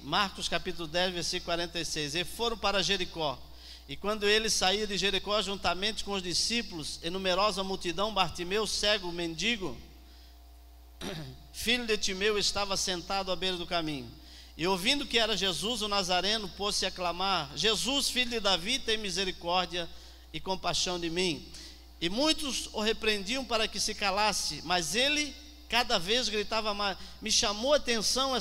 Marcos capítulo 10, versículo 46. E foram para Jericó. E quando ele saía de Jericó, juntamente com os discípulos e numerosa multidão, Bartimeu, cego, mendigo, filho de Timeu, estava sentado à beira do caminho. E ouvindo que era Jesus o Nazareno, pôs-se a clamar: Jesus, filho de Davi, tem misericórdia e compaixão de mim. E muitos o repreendiam para que se calasse, mas ele cada vez gritava mais. Me chamou a atenção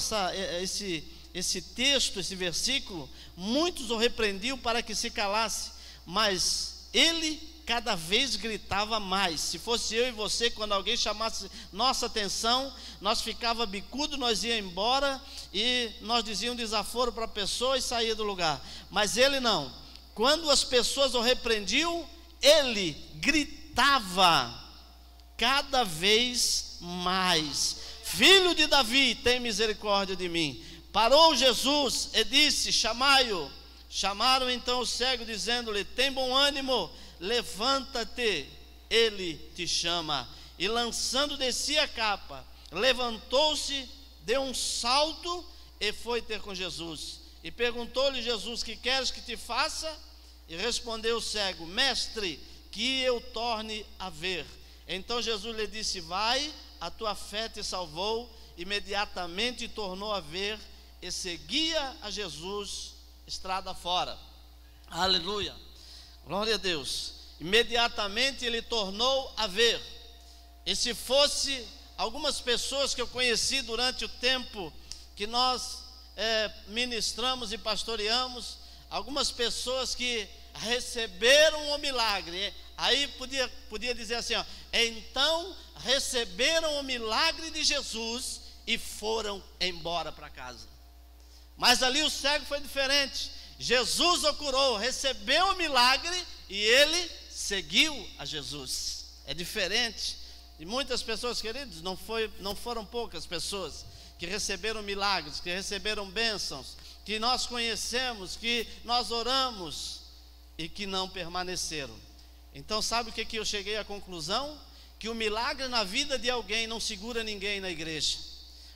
esse texto, esse versículo. Muitos o repreendiam para que se calasse, mas ele cada vez gritava mais. Se fosse eu e você, quando alguém chamasse nossa atenção, nós ficava bicudo, nós ia embora e nós dizíamos desaforo para a pessoa e saía do lugar. Mas ele não. Quando as pessoas o repreendiam, ele gritava cada vez mais: Filho de Davi, tem misericórdia de mim. Parou Jesus e disse: chamai-o. Chamaram então o cego, dizendo-lhe: tem bom ânimo, levanta-te, ele te chama. E lançando de si a capa, levantou-se, deu um salto e foi ter com Jesus. E perguntou-lhe Jesus: que queres que te faça? E respondeu o cego: mestre, que eu torne a ver. Então Jesus lhe disse: vai, a tua fé te salvou. Imediatamente tornou a ver e seguia a Jesus estrada fora. Aleluia, glória a Deus. Imediatamente ele tornou a ver. E se fosse algumas pessoas que eu conheci durante o tempo que nós ministramos e pastoreamos, algumas pessoas que receberam o milagre, aí podia dizer assim, ó, então receberam o milagre de Jesus e foram embora para casa. Mas ali o cego foi diferente. Jesus o curou, recebeu o milagre e ele seguiu a Jesus. É diferente. E muitas pessoas, queridos, não foram poucas pessoas que receberam milagres, que receberam bênçãos, que nós conhecemos, que nós oramos e que não permaneceram. Então sabe o que eu cheguei à conclusão? Que o milagre na vida de alguém não segura ninguém na igreja.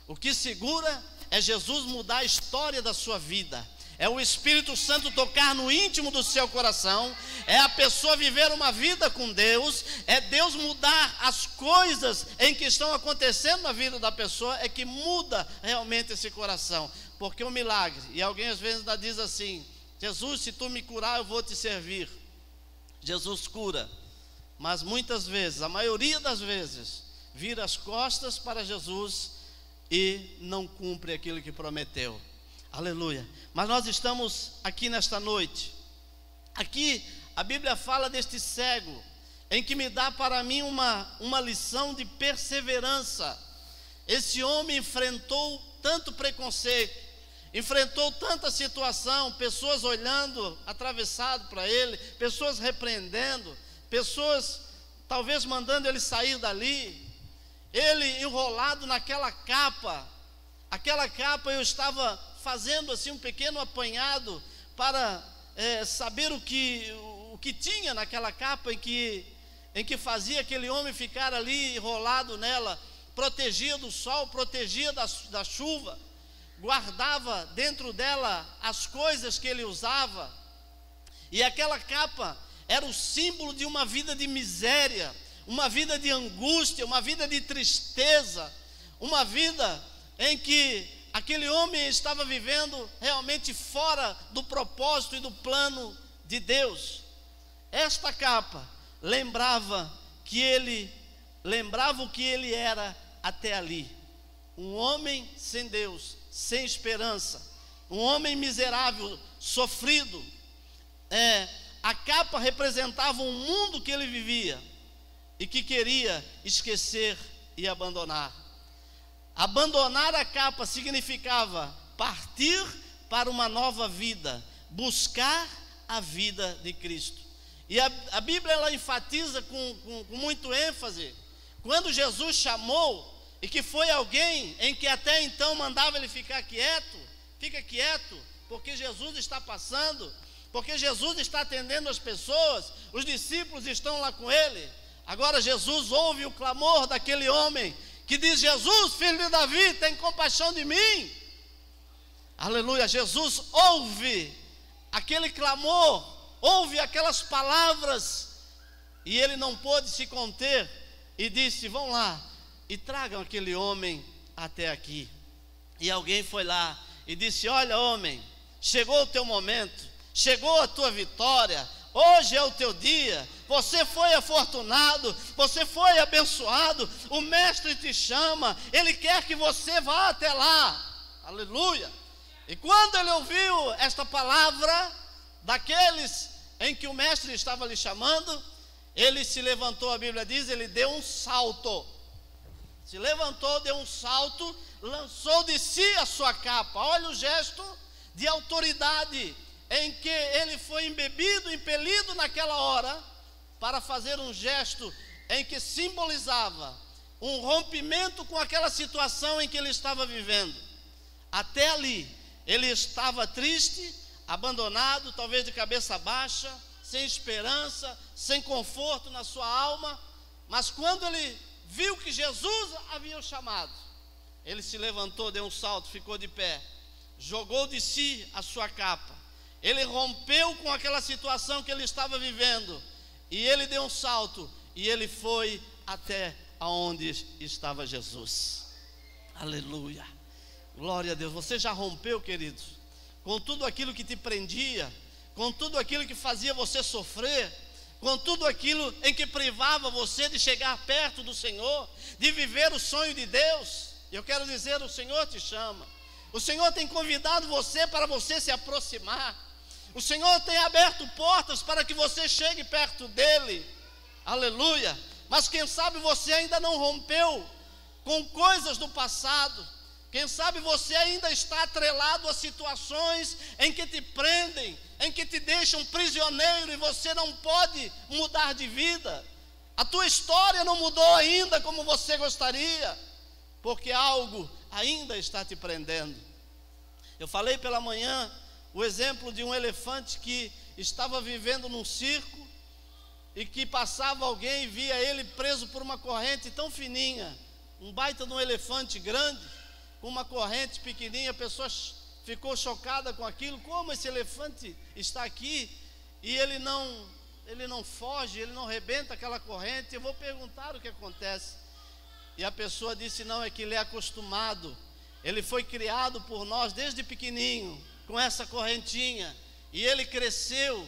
O que segura é Jesus mudar a história da sua vida, é o Espírito Santo tocar no íntimo do seu coração, é a pessoa viver uma vida com Deus, é Deus mudar as coisas em que estão acontecendo na vida da pessoa, é que muda realmente esse coração. Porque o milagre, e alguém às vezes ainda diz assim: Jesus, se tu me curar eu vou te servir. Jesus cura, mas muitas vezes, a maioria das vezes, vira as costas para Jesus e não cumpre aquilo que prometeu. Aleluia. Mas nós estamos aqui nesta noite. Aqui a Bíblia fala deste cego, em que me dá para mim uma lição de perseverança. Esse homem enfrentou tanto preconceito, enfrentou tanta situação, pessoas olhando atravessado para ele, pessoas repreendendo, pessoas talvez mandando ele sair dali. Ele enrolado naquela capa. Aquela capa eu estava fazendo assim um pequeno apanhado para saber o que tinha naquela capa em que fazia aquele homem ficar ali enrolado nela. Protegia do sol, protegia da chuva, guardava dentro dela as coisas que ele usava. E aquela capa era o símbolo de uma vida de miséria, uma vida de angústia, uma vida de tristeza, uma vida em que aquele homem estava vivendo realmente fora do propósito e do plano de Deus. Esta capa lembrava o que ele era até ali, um homem sem Deus, sem esperança, um homem miserável, sofrido. A capa representava um mundo que ele vivia e que queria esquecer e abandonar. Abandonar a capa significava partir para uma nova vida, buscar a vida de Cristo. E a Bíblia ela enfatiza com muito ênfase, quando Jesus chamou, e que foi alguém em que até então mandava ele ficar quieto, fica quieto, porque Jesus está passando, porque Jesus está atendendo as pessoas, os discípulos estão lá com ele. Agora Jesus ouve o clamor daquele homem que diz: Jesus, filho de Davi, tem compaixão de mim. Aleluia. Jesus ouve aquele clamor, ouve aquelas palavras, e ele não pôde se conter e disse: vão lá e tragam aquele homem até aqui. E alguém foi lá e disse: olha, homem, chegou o teu momento, chegou a tua vitória, hoje é o teu dia, você foi afortunado, você foi abençoado, o mestre te chama, ele quer que você vá até lá. Aleluia. E quando ele ouviu esta palavra daqueles em que o mestre estava lhe chamando, ele se levantou, a Bíblia diz, ele deu um salto, se levantou, deu um salto, lançou de si a sua capa. Olha o gesto de autoridade em que ele foi embebido, impelido naquela hora, para fazer um gesto em que simbolizava um rompimento com aquela situação em que ele estava vivendo. Até ali, ele estava triste, abandonado, talvez de cabeça baixa, sem esperança, sem conforto na sua alma, mas quando ele viu que Jesus havia o chamado, ele se levantou, deu um salto, ficou de pé, jogou de si a sua capa, ele rompeu com aquela situação que ele estava vivendo, e ele deu um salto, e ele foi até aonde estava Jesus. Aleluia, glória a Deus. Você já rompeu, queridos, com tudo aquilo que te prendia, com tudo aquilo que fazia você sofrer, com tudo aquilo em que privava você de chegar perto do Senhor, de viver o sonho de Deus? Eu quero dizer, o Senhor te chama, o Senhor tem convidado você para você se aproximar, o Senhor tem aberto portas para que você chegue perto dEle. Aleluia. Mas quem sabe você ainda não rompeu com coisas do passado, quem sabe você ainda está atrelado a situações em que te prendem, em que te deixam prisioneiro, e você não pode mudar de vida. A tua história não mudou ainda como você gostaria, porque algo ainda está te prendendo. Eu falei pela manhã o exemplo de um elefante que estava vivendo num circo, e que passava alguém e via ele preso por uma corrente tão fininha, um baita de um elefante grande, com uma corrente pequenininha. A pessoa ficou chocada com aquilo. Como esse elefante está aqui e ele não foge, ele não rebenta aquela corrente? Eu vou perguntar o que acontece. E a pessoa disse: não, é que ele é acostumado, ele foi criado por nós desde pequenininho com essa correntinha, e ele cresceu,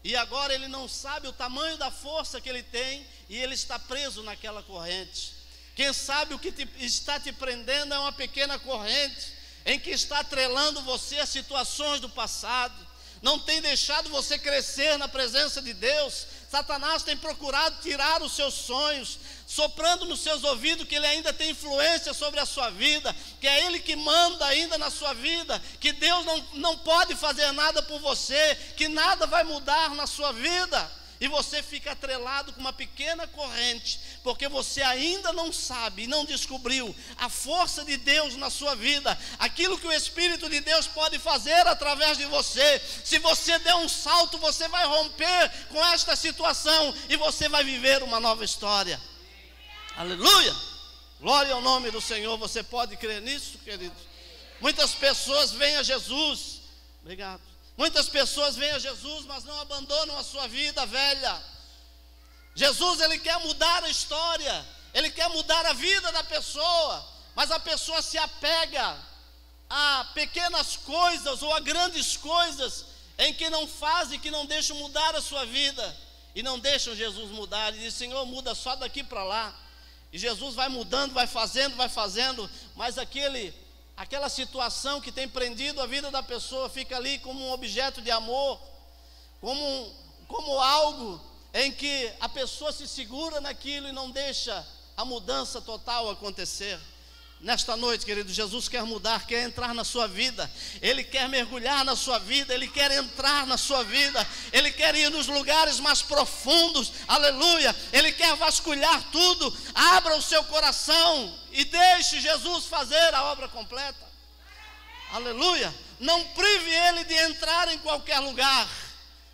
e agora ele não sabe o tamanho da força que ele tem, e ele está preso naquela corrente. Quem sabe o que está te prendendo é uma pequena corrente, em que está atrelando você a situações do passado, não tem deixado você crescer na presença de Deus. Satanás tem procurado tirar os seus sonhos, soprando nos seus ouvidos que ele ainda tem influência sobre a sua vida, que é ele que manda ainda na sua vida, que Deus não pode fazer nada por você, que nada vai mudar na sua vida. E você fica atrelado com uma pequena corrente, porque você ainda não sabe, não descobriu a força de Deus na sua vida, aquilo que o Espírito de Deus pode fazer através de você. Se você der um salto, você vai romper com esta situação, e você vai viver uma nova história. Aleluia, glória ao nome do Senhor. Você pode crer nisso, queridos? Muitas pessoas vêm a Jesus, obrigado. Muitas pessoas vêm a Jesus, mas não abandonam a sua vida velha. Jesus, ele quer mudar a história, ele quer mudar a vida da pessoa, mas a pessoa se apega a pequenas coisas ou a grandes coisas, em que não fazem, que não deixam mudar a sua vida, e não deixam Jesus mudar. E diz: Senhor, muda só daqui para lá. E Jesus vai mudando, vai fazendo, mas aquela situação que tem prendido a vida da pessoa fica ali como um objeto de amor, como algo em que a pessoa se segura naquilo e não deixa a mudança total acontecer. Nesta noite, querido, Jesus quer mudar, quer entrar na sua vida, Ele quer mergulhar na sua vida, Ele quer entrar na sua vida, Ele quer ir nos lugares mais profundos, aleluia, Ele quer vasculhar tudo. Abra o seu coração e deixe Jesus fazer a obra completa, aleluia. Não prive Ele de entrar em qualquer lugar,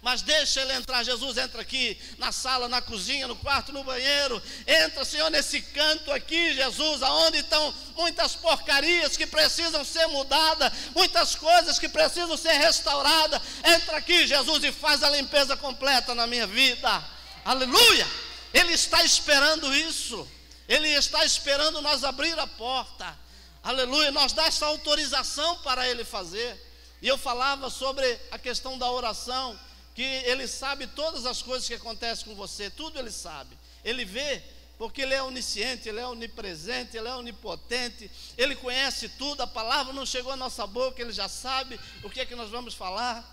mas deixa ele entrar. Jesus, entra aqui na sala, na cozinha, no quarto, no banheiro. Entra, Senhor, nesse canto aqui, Jesus, aonde estão muitas porcarias que precisam ser mudadas, muitas coisas que precisam ser restauradas. Entra aqui, Jesus, e faz a limpeza completa na minha vida. Aleluia! Ele está esperando isso. Ele está esperando nós abrir a porta. Aleluia! Nós dá essa autorização para ele fazer. E eu falava sobre a questão da oração, que ele sabe todas as coisas que acontecem com você, tudo ele sabe. Ele vê, porque ele é onisciente, ele é onipresente, ele é onipotente, ele conhece tudo. A palavra não chegou à nossa boca, ele já sabe o que é que nós vamos falar.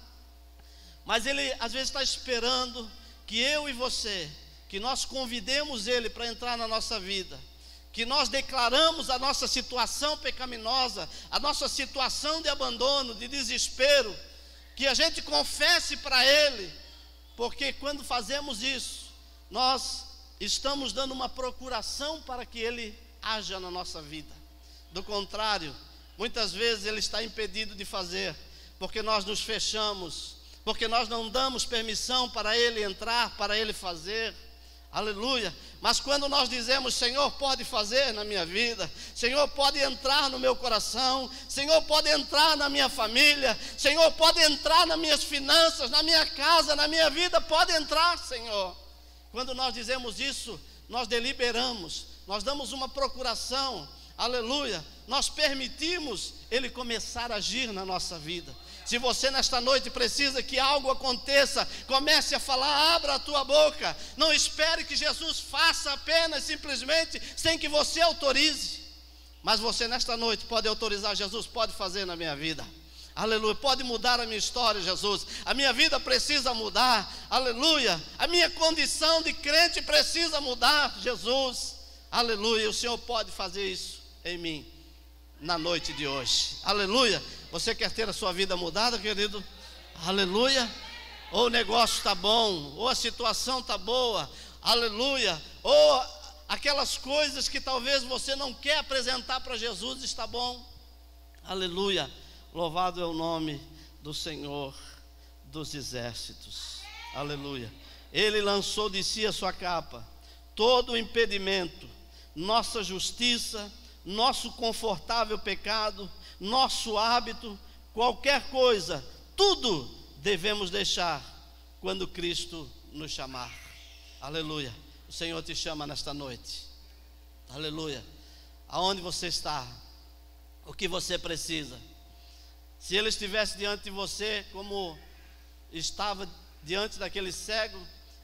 Mas ele às vezes está esperando que eu e você, que nós convidemos ele para entrar na nossa vida, que nós declaramos a nossa situação pecaminosa, a nossa situação de abandono, de desespero, que a gente confesse para ele, porque quando fazemos isso, nós estamos dando uma procuração para que ele haja na nossa vida. Do contrário, muitas vezes ele está impedido de fazer, porque nós nos fechamos, porque nós não damos permissão para ele entrar, para ele fazer. Aleluia. Mas quando nós dizemos: Senhor, pode fazer na minha vida, Senhor, pode entrar no meu coração, Senhor, pode entrar na minha família, Senhor, pode entrar nas minhas finanças, na minha casa, na minha vida, pode entrar, Senhor. Quando nós dizemos isso, nós deliberamos, nós damos uma procuração, aleluia, nós permitimos ele começar a agir na nossa vida. Se você nesta noite precisa que algo aconteça, comece a falar, abra a tua boca. Não espere que Jesus faça apenas, simplesmente, sem que você autorize. Mas você nesta noite pode autorizar: Jesus, pode fazer na minha vida. Aleluia, pode mudar a minha história, Jesus. A minha vida precisa mudar, aleluia. A minha condição de crente precisa mudar, Jesus. Aleluia, o Senhor pode fazer isso em mim na noite de hoje. Aleluia. Você quer ter a sua vida mudada, querido? Aleluia. Ou o negócio está bom, ou a situação está boa, aleluia. Ou aquelas coisas que talvez você não quer apresentar para Jesus, está bom, aleluia. Louvado é o nome do Senhor dos exércitos, aleluia. Ele lançou de si a sua capa, todo o impedimento, nossa justiça, nosso confortável pecado, nosso hábito, qualquer coisa, tudo devemos deixar quando Cristo nos chamar. Aleluia. O Senhor te chama nesta noite. Aleluia. Aonde você está? O que você precisa? Se ele estivesse diante de você, como estava diante daquele cego,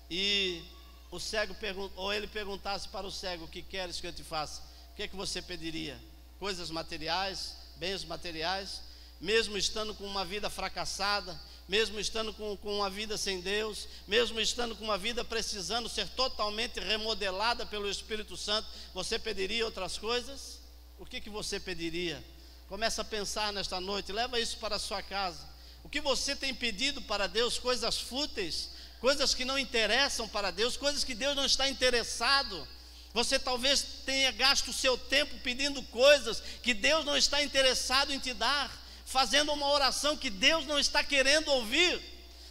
e o cego ou ele perguntasse para o cego: o que queres que eu te faça? O que é que você pediria? Coisas materiais, bens materiais, mesmo estando com uma vida fracassada, mesmo estando com uma vida sem Deus, mesmo estando com uma vida precisando ser totalmente remodelada pelo Espírito Santo, você pediria outras coisas? O que você pediria? Começa a pensar nesta noite, leva isso para a sua casa. O que você tem pedido para Deus? Coisas fúteis, coisas que não interessam para Deus, coisas que Deus não está interessado. Você talvez tenha gasto o seu tempo pedindo coisas que Deus não está interessado em te dar, fazendo uma oração que Deus não está querendo ouvir.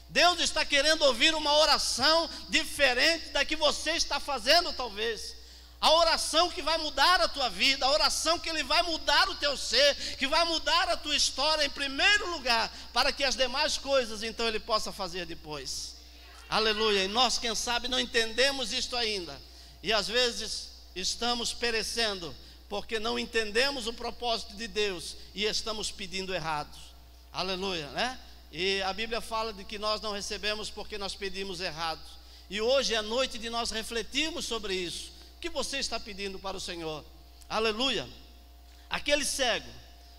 Deus está querendo ouvir uma oração diferente da que você está fazendo, talvez. A oração que vai mudar a tua vida, a oração que Ele vai mudar o teu ser, que vai mudar a tua história em primeiro lugar, para que as demais coisas então Ele possa fazer depois. Aleluia. E nós, quem sabe, não entendemos isto ainda. E às vezes estamos perecendo, porque não entendemos o propósito de Deus e estamos pedindo errado. Aleluia, né? E a Bíblia fala de que nós não recebemos porque nós pedimos errado. E hoje é a noite de nós refletirmos sobre isso. O que você está pedindo para o Senhor? Aleluia. Aquele cego,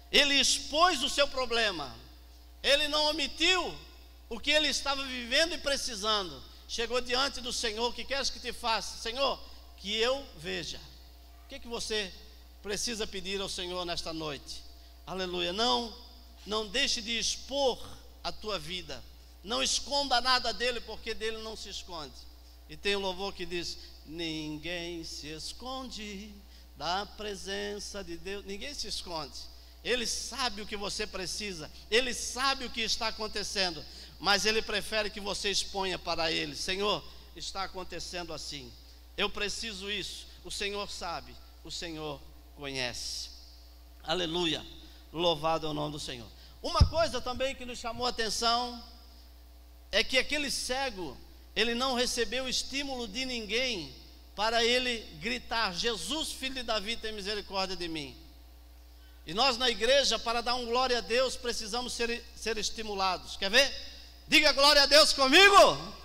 ele expôs o seu problema. Ele não omitiu o que ele estava vivendo e precisando. Chegou diante do Senhor: que queres que te faça? Senhor, que eu veja. O que você precisa pedir ao Senhor nesta noite? Aleluia. Não deixe de expor a tua vida. Não esconda nada dele, porque dele não se esconde. E tem um louvor que diz: ninguém se esconde da presença de Deus. Ninguém se esconde. Ele sabe o que você precisa. Ele sabe o que está acontecendo. mas ele prefere que você exponha para ele: Senhor, está acontecendo assim, eu preciso isso, o Senhor sabe, o Senhor conhece. Aleluia, louvado é o nome do Senhor. Uma coisa também que nos chamou a atenção é que aquele cego, ele não recebeu estímulo de ninguém para ele gritar: Jesus, filho de Davi, tem misericórdia de mim. E nós na igreja, para dar um glória a Deus, precisamos ser estimulados. Quer ver? Diga glória a Deus comigo.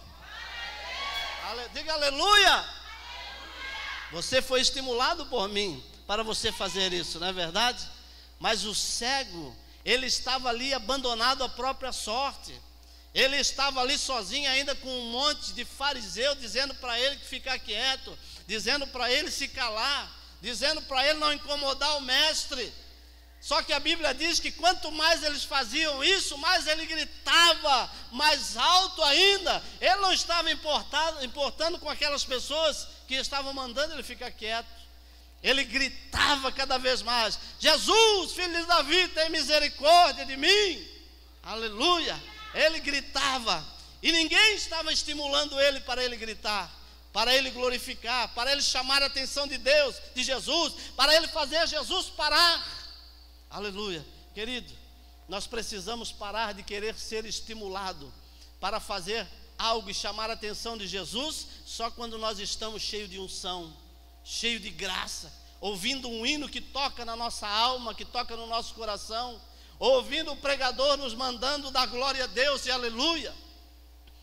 Diga aleluia. Você foi estimulado por mim para você fazer isso, não é verdade? Mas o cego, ele estava ali abandonado à própria sorte. Ele estava ali sozinho ainda, com um monte de fariseu dizendo para ele que ficar quieto, dizendo para ele se calar, dizendo para ele não incomodar o mestre. Só que a Bíblia diz que quanto mais eles faziam isso, mais ele gritava, mais alto ainda. Ele não estava importando com aquelas pessoas que estavam mandando ele ficar quieto. Ele gritava cada vez mais: Jesus, filho de Davi, tem misericórdia de mim. Aleluia. Ele gritava, e ninguém estava estimulando ele para ele gritar, para ele glorificar, para ele chamar a atenção de Deus, de Jesus, para ele fazer Jesus parar. Aleluia. Querido, nós precisamos parar de querer ser estimulado para fazer algo e chamar a atenção de Jesus só quando nós estamos cheios de unção, cheios de graça, ouvindo um hino que toca na nossa alma, que toca no nosso coração, ouvindo o pregador nos mandando dar glória a Deus e aleluia.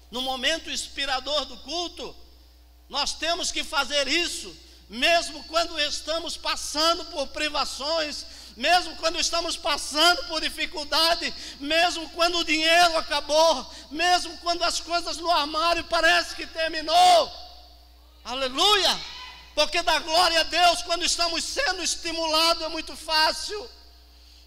No momento inspirador do culto, nós temos que fazer isso, mesmo quando estamos passando por privações, mesmo quando estamos passando por dificuldade, mesmo quando o dinheiro acabou, mesmo quando as coisas no armário parece que terminou. Aleluia! Porque dar glória a Deus quando estamos sendo estimulados é muito fácil,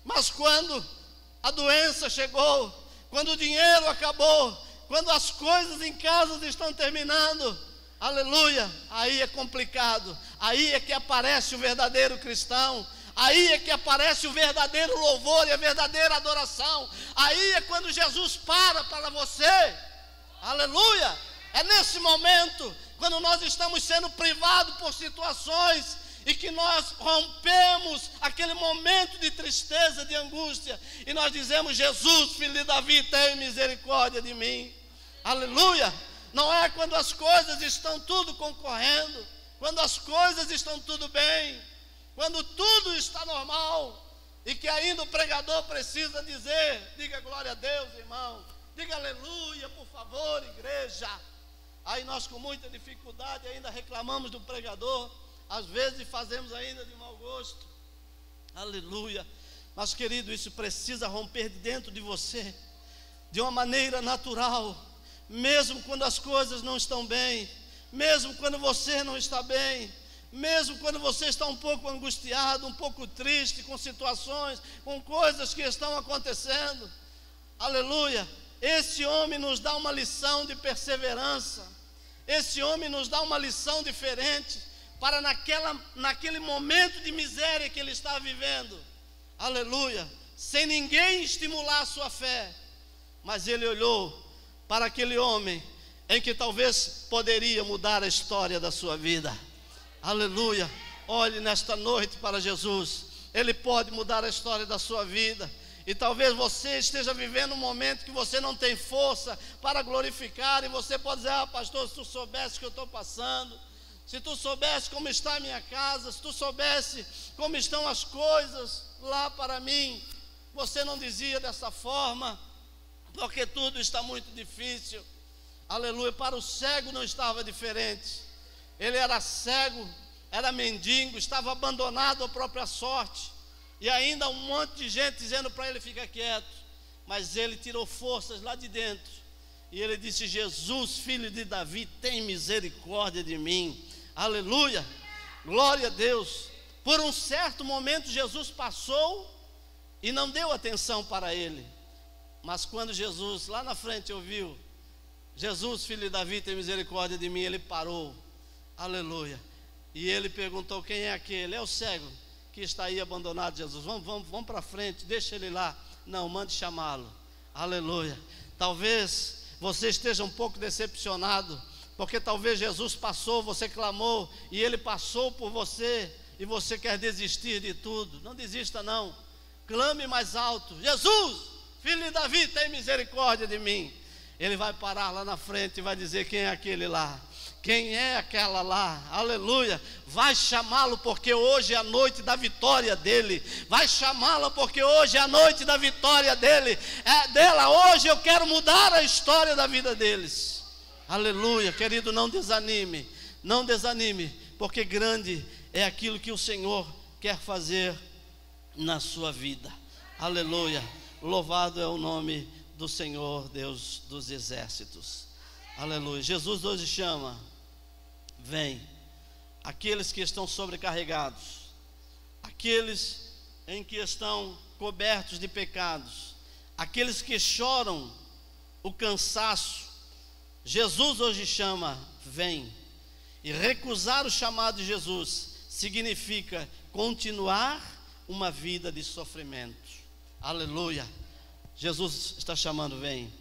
mas quando a doença chegou, quando o dinheiro acabou, quando as coisas em casa estão terminando, aleluia, aí é complicado. Aí é que aparece o verdadeiro cristão, aí é que aparece o verdadeiro louvor e a verdadeira adoração. Aí é quando Jesus para você, aleluia. É nesse momento, quando nós estamos sendo privados por situações e que nós rompemos aquele momento de tristeza, de angústia, e nós dizemos: Jesus, filho de Davi, tem misericórdia de mim. Aleluia. Não é quando as coisas estão tudo concorrendo, quando as coisas estão tudo bem, quando tudo está normal, e que ainda o pregador precisa dizer: diga glória a Deus, irmão, diga aleluia, por favor, igreja. Aí nós, com muita dificuldade, ainda reclamamos do pregador, às vezes fazemos ainda de mau gosto. Aleluia. Mas, querido, isso precisa romper de dentro de você, de uma maneira natural, mesmo quando as coisas não estão bem, mesmo quando você não está bem, mesmo quando você está um pouco angustiado, um pouco triste com situações, com coisas que estão acontecendo. Aleluia. Esse homem nos dá uma lição de perseverança, esse homem nos dá uma lição diferente, para naquele momento de miséria que ele está vivendo, aleluia, sem ninguém estimular a sua fé, mas ele olhou para aquele homem em que talvez poderia mudar a história da sua vida. Aleluia. Olhe nesta noite para Jesus, Ele pode mudar a história da sua vida. E talvez você esteja vivendo um momento que você não tem força para glorificar, e você pode dizer: ah, pastor, se tu soubesse o que eu estou passando, se tu soubesse como está a minha casa, se tu soubesse como estão as coisas lá para mim, você não dizia dessa forma, porque tudo está muito difícil. Aleluia. Para o cego não estava diferente. Ele era cego, era mendigo, estava abandonado à própria sorte, e ainda um monte de gente dizendo para ele: fica quieto. Mas ele tirou forças lá de dentro, e ele disse: Jesus, filho de Davi, tem misericórdia de mim. Aleluia, glória a Deus. Por um certo momento Jesus passou e não deu atenção para ele, mas quando Jesus lá na frente ouviu: Jesus, filho de Davi, tem misericórdia de mim, ele parou. Aleluia. E ele perguntou: quem é aquele? É o cego que está aí abandonado. Jesus, vamos para frente, deixa ele lá. Não, mande chamá-lo. Aleluia. Talvez você esteja um pouco decepcionado, porque talvez Jesus passou, você clamou, e Ele passou por você, e você quer desistir de tudo. Não desista não, clame mais alto: Jesus, filho de Davi, tem misericórdia de mim. Ele vai parar lá na frente e vai dizer: quem é aquele lá? Quem é aquela lá? Aleluia. Vai chamá-lo, porque hoje é a noite da vitória dele. Vai chamá-la, porque hoje é a noite da vitória dele. Dela, hoje eu quero mudar a história da vida deles. Aleluia. Querido, não desanime. Não desanime, porque grande é aquilo que o Senhor quer fazer na sua vida. Aleluia. Louvado é o nome do Senhor, Deus dos exércitos. Aleluia. Jesus hoje chama: vem, aqueles que estão sobrecarregados, aqueles em que estão cobertos de pecados, aqueles que choram o cansaço. Jesus hoje chama: vem. E recusar o chamado de Jesus significa continuar uma vida de sofrimento. Aleluia. Jesus está chamando: vem.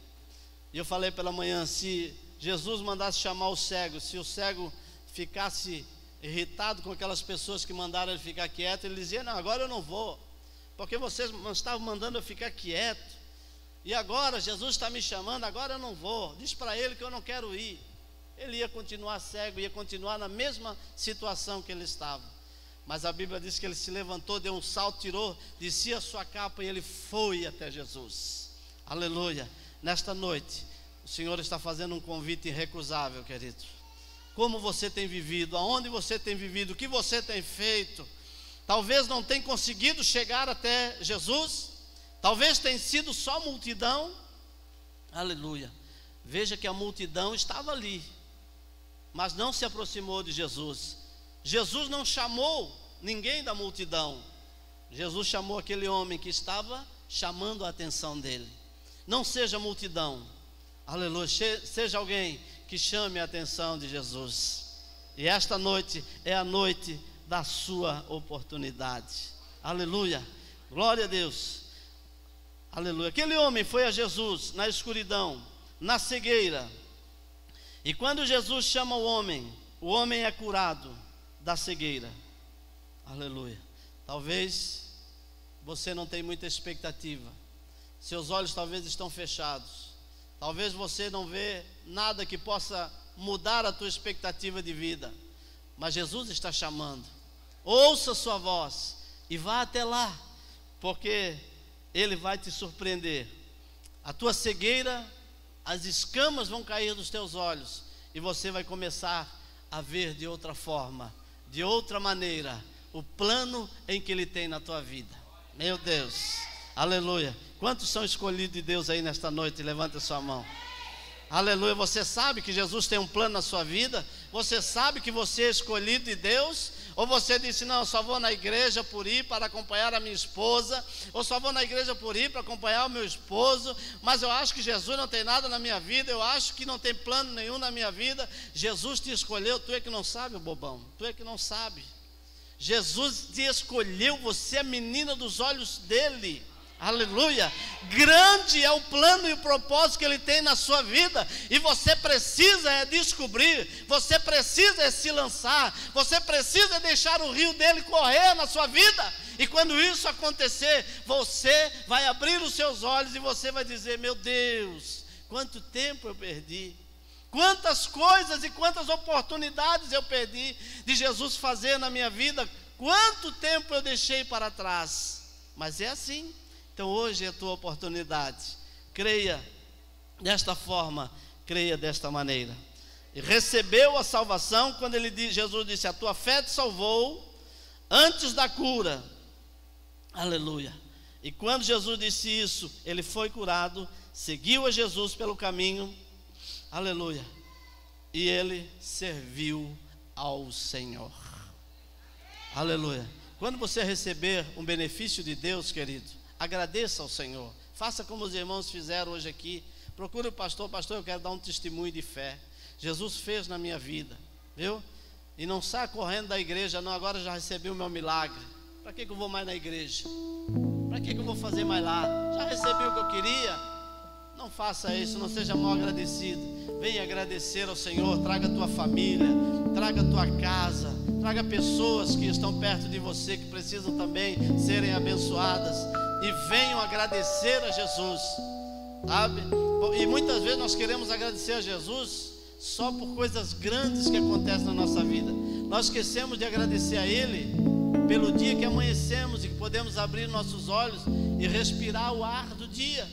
E eu falei pela manhã, se Jesus mandasse chamar o cego, se o cego ficasse irritado com aquelas pessoas que mandaram ele ficar quieto, ele dizia: não, agora eu não vou, porque vocês estavam mandando eu ficar quieto, e agora Jesus está me chamando, agora eu não vou. Diz para ele que eu não quero ir. Ele ia continuar cego, ia continuar na mesma situação que ele estava. Mas a Bíblia diz que ele se levantou, deu um salto, tirou de si a sua capa e ele foi até Jesus. Aleluia. Nesta noite, o Senhor está fazendo um convite irrecusável, querido. Como você tem vivido, aonde você tem vivido, o que você tem feito? Talvez não tenha conseguido chegar até Jesus, talvez tenha sido só multidão. Aleluia. Veja que a multidão estava ali, mas não se aproximou de Jesus. Jesus não chamou ninguém da multidão. Jesus chamou aquele homem que estava chamando a atenção dele. Não seja multidão, aleluia, seja alguém que chame a atenção de Jesus. E esta noite é a noite da sua oportunidade. Aleluia, glória a Deus. Aleluia. Aquele homem foi a Jesus na escuridão, na cegueira. E quando Jesus chama o homem é curado da cegueira. Aleluia. Talvez você não tenha muita expectativa. Seus olhos talvez estão fechados. Talvez você não vê nada que possa mudar a tua expectativa de vida. Mas Jesus está chamando. Ouça sua voz e vá até lá, porque Ele vai te surpreender. A tua cegueira, as escamas vão cair dos teus olhos e você vai começar a ver de outra forma, de outra maneira, o plano em que Ele tem na tua vida. Meu Deus, aleluia. Quantos são escolhidos de Deus aí nesta noite? Levanta a sua mão. Aleluia. Você sabe que Jesus tem um plano na sua vida? Você sabe que você é escolhido de Deus? Ou você disse: não, eu só vou na igreja por ir para acompanhar a minha esposa, ou só vou na igreja por ir para acompanhar o meu esposo, mas eu acho que Jesus não tem nada na minha vida, eu acho que não tem plano nenhum na minha vida. Jesus te escolheu, tu é que não sabe, bobão, tu é que não sabe. Jesus te escolheu, você é a menina dos olhos dele. Aleluia. Grande é o plano e o propósito que Ele tem na sua vida, e você precisa descobrir, você precisa se lançar, você precisa deixar o rio dele correr na sua vida. E quando isso acontecer, você vai abrir os seus olhos e você vai dizer: meu Deus, quanto tempo eu perdi, quantas coisas e quantas oportunidades eu perdi de Jesus fazer na minha vida, quanto tempo eu deixei para trás. Mas é assim. Então hoje é a tua oportunidade. Creia desta forma, creia desta maneira. E recebeu a salvação quando Jesus disse: a tua fé te salvou antes da cura. Aleluia. E quando Jesus disse isso, ele foi curado, seguiu a Jesus pelo caminho. Aleluia. E ele serviu ao Senhor. Aleluia. Quando você receber um benefício de Deus, querido, agradeça ao Senhor. Faça como os irmãos fizeram hoje aqui. Procure o pastor: pastor, eu quero dar um testemunho de fé. Jesus fez na minha vida, viu? E não saia correndo da igreja: não, agora já recebi o meu milagre, para que eu vou mais na igreja? Para que eu vou fazer mais lá? Já recebi o que eu queria? Não faça faça isso, não seja mal agradecido. Venha agradecer ao Senhor. Traga a tua família, traga a tua casa, traga pessoas que estão perto de você, que precisam também serem abençoadas, e venham agradecer a Jesus, sabe? E muitas vezes nós queremos agradecer a Jesus só por coisas grandes que acontecem na nossa vida. Nós esquecemos de agradecer a Ele pelo dia que amanhecemos e que podemos abrir nossos olhos e respirar o ar do dia.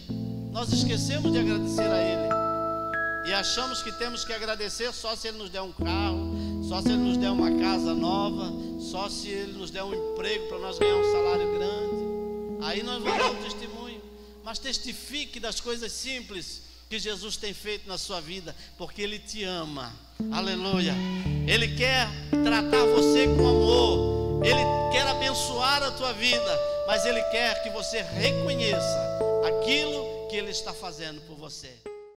Nós esquecemos de agradecer a Ele e achamos que temos que agradecer só se Ele nos der um carro, só se Ele nos der uma casa nova, só se Ele nos der um emprego para nós ganhar um salário grande. Aí nós vamos dar um testemunho. Mas testifique das coisas simples que Jesus tem feito na sua vida, porque Ele te ama. Aleluia. Ele quer tratar você com amor, Ele quer abençoar a tua vida, mas Ele quer que você reconheça aquilo que Ele está fazendo por você.